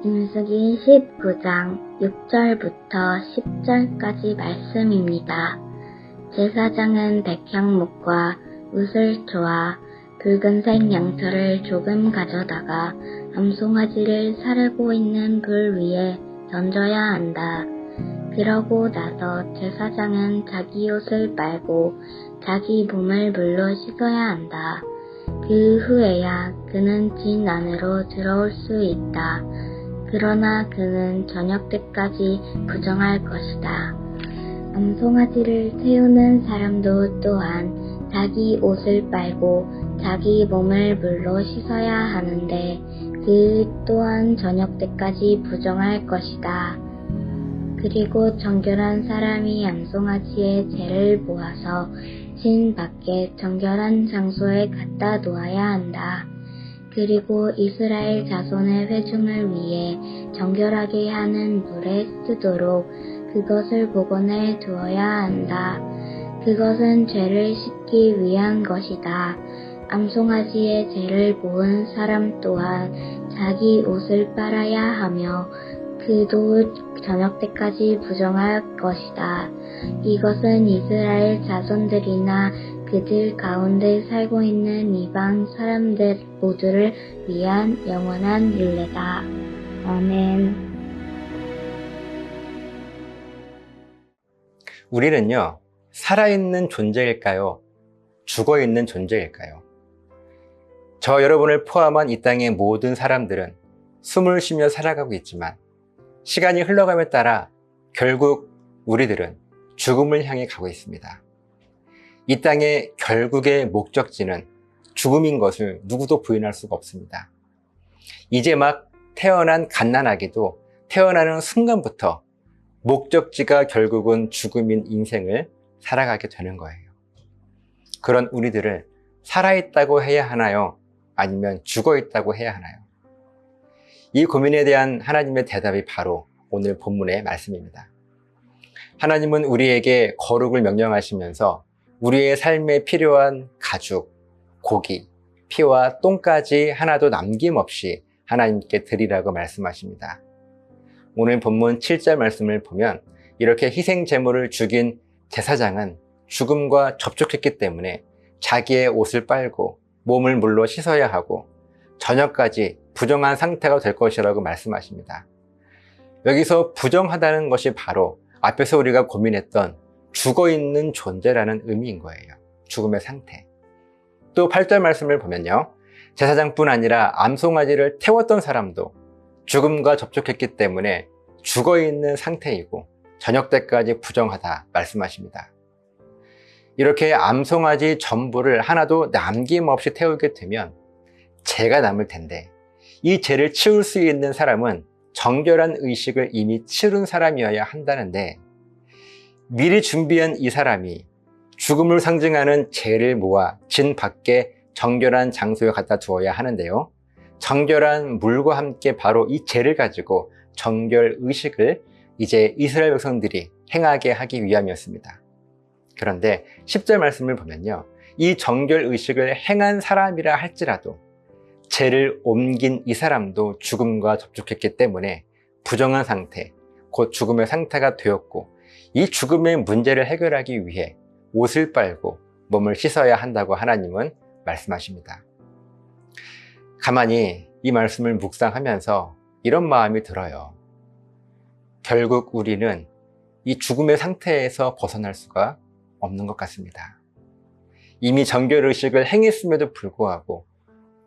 민수기 19장 6절부터 10절까지 말씀입니다. 제사장은 백향목과 우슬초와 붉은색 양털을 조금 가져다가 암송아지를 사르고 있는 불 위에 던져야 한다. 그러고 나서 제사장은 자기 옷을 빨고 자기 몸을 물로 씻어야 한다. 그 후에야 그는 진 안으로 들어올 수 있다. 그러나 그는 저녁 때까지 부정할 것이다. 암송아지를 태우는 사람도 또한 자기 옷을 빨고 자기 몸을 물로 씻어야 하는데 그 또한 저녁 때까지 부정할 것이다. 그리고 정결한 사람이 암송아지의 죄를 모아서 진 밖에 정결한 장소에 갖다 놓아야 한다. 그리고 이스라엘 자손의 회중을 위해 정결하게 하는 물에 쓰도록 그것을 복원해 두어야 한다. 그것은 죄를 씻기 위한 것이다. 암송아지의 죄를 모은 사람 또한 자기 옷을 빨아야 하며 그도 저녁 때까지 부정할 것이다. 이것은 이스라엘 자손들이나 그들 가운데 살고 있는 이방 사람들 모두를 위한 영원한 율례다. 아멘. 우리는요, 살아있는 존재일까요? 죽어있는 존재일까요? 저 여러분을 포함한 이 땅의 모든 사람들은 숨을 쉬며 살아가고 있지만 시간이 흘러감에 따라 결국 우리들은 죽음을 향해 가고 있습니다. 이 땅의 결국의 목적지는 죽음인 것을 누구도 부인할 수가 없습니다. 이제 막 태어난 갓난아기도 태어나는 순간부터 목적지가 결국은 죽음인 인생을 살아가게 되는 거예요. 그런 우리들을 살아있다고 해야 하나요? 아니면 죽어있다고 해야 하나요? 이 고민에 대한 하나님의 대답이 바로 오늘 본문의 말씀입니다. 하나님은 우리에게 거룩을 명령하시면서 우리의 삶에 필요한 가죽, 고기, 피와 똥까지 하나도 남김없이 하나님께 드리라고 말씀하십니다. 오늘 본문 7절 말씀을 보면 이렇게 희생 제물을 죽인 제사장은 죽음과 접촉했기 때문에 자기의 옷을 빨고 몸을 물로 씻어야 하고 저녁까지 부정한 상태가 될 것이라고 말씀하십니다. 여기서 부정하다는 것이 바로 앞에서 우리가 고민했던 죽어있는 존재라는 의미인 거예요. 죽음의 상태. 또 8절 말씀을 보면요, 제사장뿐 아니라 암송아지를 태웠던 사람도 죽음과 접촉했기 때문에 죽어있는 상태이고 저녁 때까지 부정하다 말씀하십니다. 이렇게 암송아지 전부를 하나도 남김없이 태우게 되면 죄가 남을 텐데 이 죄를 치울 수 있는 사람은 정결한 의식을 이미 치른 사람이어야 한다는데 미리 준비한 이 사람이 죽음을 상징하는 죄를 모아 진 밖에 정결한 장소에 갖다 두어야 하는데요, 정결한 물과 함께 바로 이 죄를 가지고 정결 의식을 이제 이스라엘 백성들이 행하게 하기 위함이었습니다. 그런데 10절 말씀을 보면요, 이 정결 의식을 행한 사람이라 할지라도 죄를 옮긴 이 사람도 죽음과 접촉했기 때문에 부정한 상태, 곧 죽음의 상태가 되었고 이 죽음의 문제를 해결하기 위해 옷을 빨고 몸을 씻어야 한다고 하나님은 말씀하십니다. 가만히 이 말씀을 묵상하면서 이런 마음이 들어요. 결국 우리는 이 죽음의 상태에서 벗어날 수가 없는 것 같습니다. 이미 정결의식을 행했음에도 불구하고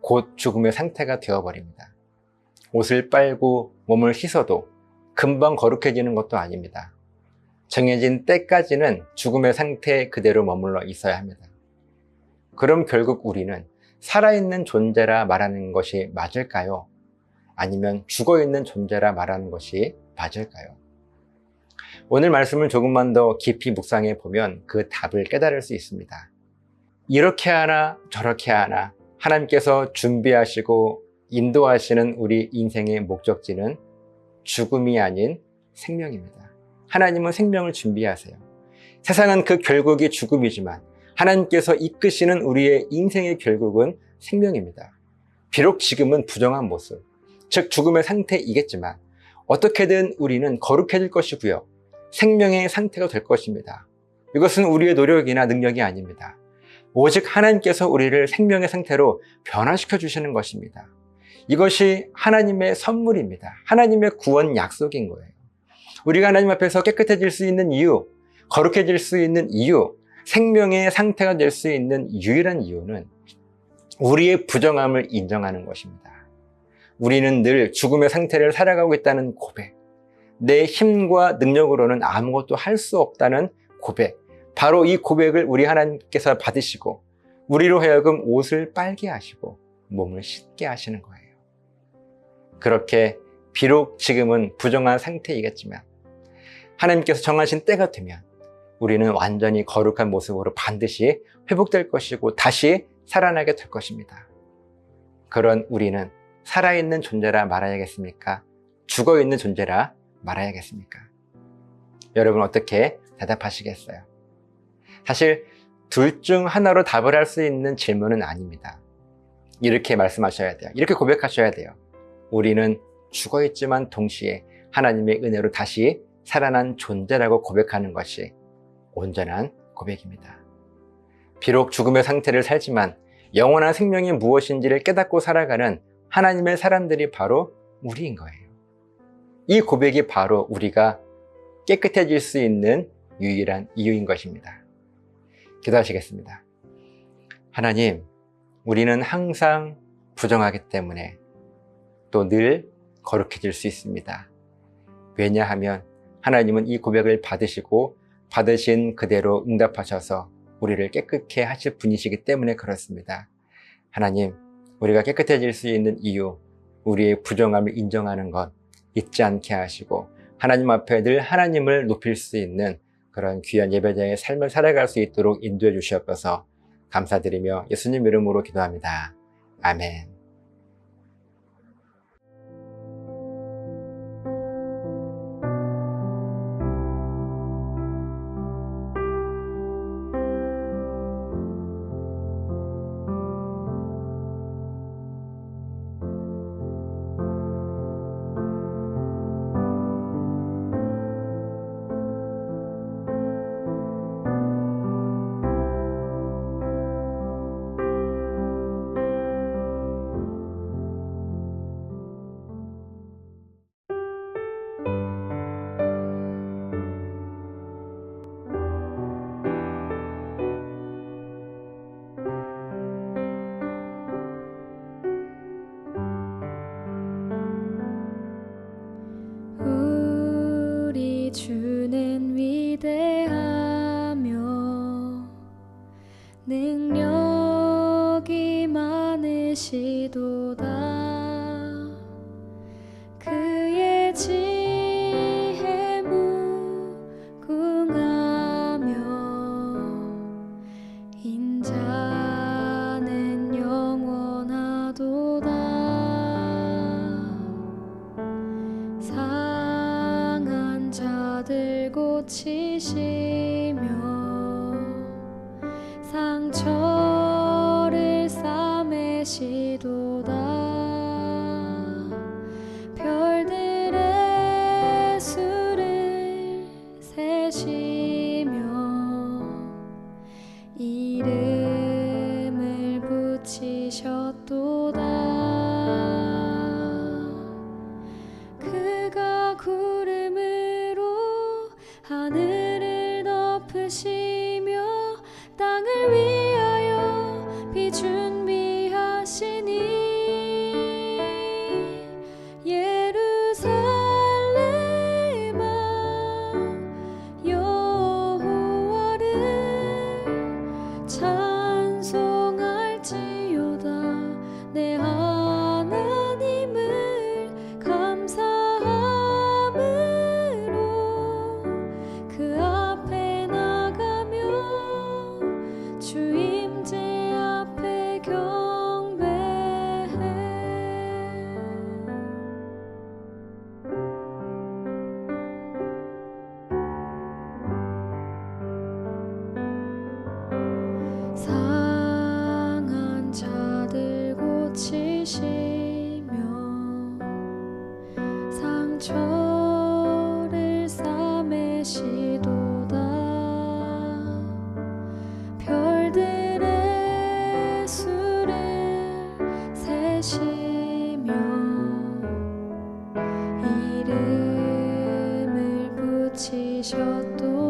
곧 죽음의 상태가 되어버립니다. 옷을 빨고 몸을 씻어도 금방 거룩해지는 것도 아닙니다. 정해진 때까지는 죽음의 상태에 그대로 머물러 있어야 합니다. 그럼 결국 우리는 살아있는 존재라 말하는 것이 맞을까요? 아니면 죽어있는 존재라 말하는 것이 맞을까요? 오늘 말씀을 조금만 더 깊이 묵상해 보면 그 답을 깨달을 수 있습니다. 이렇게 하나 저렇게 하나 하나님께서 준비하시고 인도하시는 우리 인생의 목적지는 죽음이 아닌 생명입니다. 하나님은 생명을 준비하세요. 세상은 그 결국이 죽음이지만 하나님께서 이끄시는 우리의 인생의 결국은 생명입니다. 비록 지금은 부정한 모습, 즉 죽음의 상태이겠지만 어떻게든 우리는 거룩해질 것이고요. 생명의 상태가 될 것입니다. 이것은 우리의 노력이나 능력이 아닙니다. 오직 하나님께서 우리를 생명의 상태로 변화시켜 주시는 것입니다. 이것이 하나님의 선물입니다. 하나님의 구원 약속인 거예요. 우리가 하나님 앞에서 깨끗해질 수 있는 이유, 거룩해질 수 있는 이유, 생명의 상태가 될 수 있는 유일한 이유는 우리의 부정함을 인정하는 것입니다. 우리는 늘 죽음의 상태를 살아가고 있다는 고백, 내 힘과 능력으로는 아무것도 할 수 없다는 고백, 바로 이 고백을 우리 하나님께서 받으시고 우리로 하여금 옷을 빨게 하시고 몸을 씻게 하시는 거예요. 그렇게 비록 지금은 부정한 상태이겠지만 하나님께서 정하신 때가 되면 우리는 완전히 거룩한 모습으로 반드시 회복될 것이고 다시 살아나게 될 것입니다. 그런 우리는 살아있는 존재라 말아야겠습니까? 죽어있는 존재라 말아야겠습니까? 여러분 어떻게 대답하시겠어요? 사실 둘 중 하나로 답을 할 수 있는 질문은 아닙니다. 이렇게 말씀하셔야 돼요. 이렇게 고백하셔야 돼요. 우리는 죽어있지만 동시에 하나님의 은혜로 다시 살아난 존재라고 고백하는 것이 온전한 고백입니다. 비록 죽음의 상태를 살지만 영원한 생명이 무엇인지를 깨닫고 살아가는 하나님의 사람들이 바로 우리인 거예요. 이 고백이 바로 우리가 깨끗해질 수 있는 유일한 이유인 것입니다. 기도하시겠습니다. 하나님, 우리는 항상 부정하기 때문에 또 늘 거룩해질 수 있습니다. 왜냐하면 하나님은 이 고백을 받으시고 받으신 그대로 응답하셔서 우리를 깨끗게 하실 분이시기 때문에 그렇습니다. 하나님, 우리가 깨끗해질 수 있는 이유, 우리의 부정함을 인정하는 것 잊지 않게 하시고 하나님 앞에 늘 하나님을 높일 수 있는 그런 귀한 예배자의 삶을 살아갈 수 있도록 인도해 주시옵소서. 감사드리며 예수님 이름으로 기도합니다. 아멘. 주는 위대하며 능력이 많으시도다. 그의 지혜 무궁하며 인자는 영원하도다. 자들 고치시며 상처를 싸매시도다. 별들의 수를 세시며 이름을 붙이셨도다. 그가 구름으로 하늘을 덮으시며 땅을 위하여 비 준비하시니 예루살렘아 여호와를 찬송할지어다. 내 하나님을 감사함으로 그 계시도다. 별들의 수를 세시며 이름을 붙이셨도다.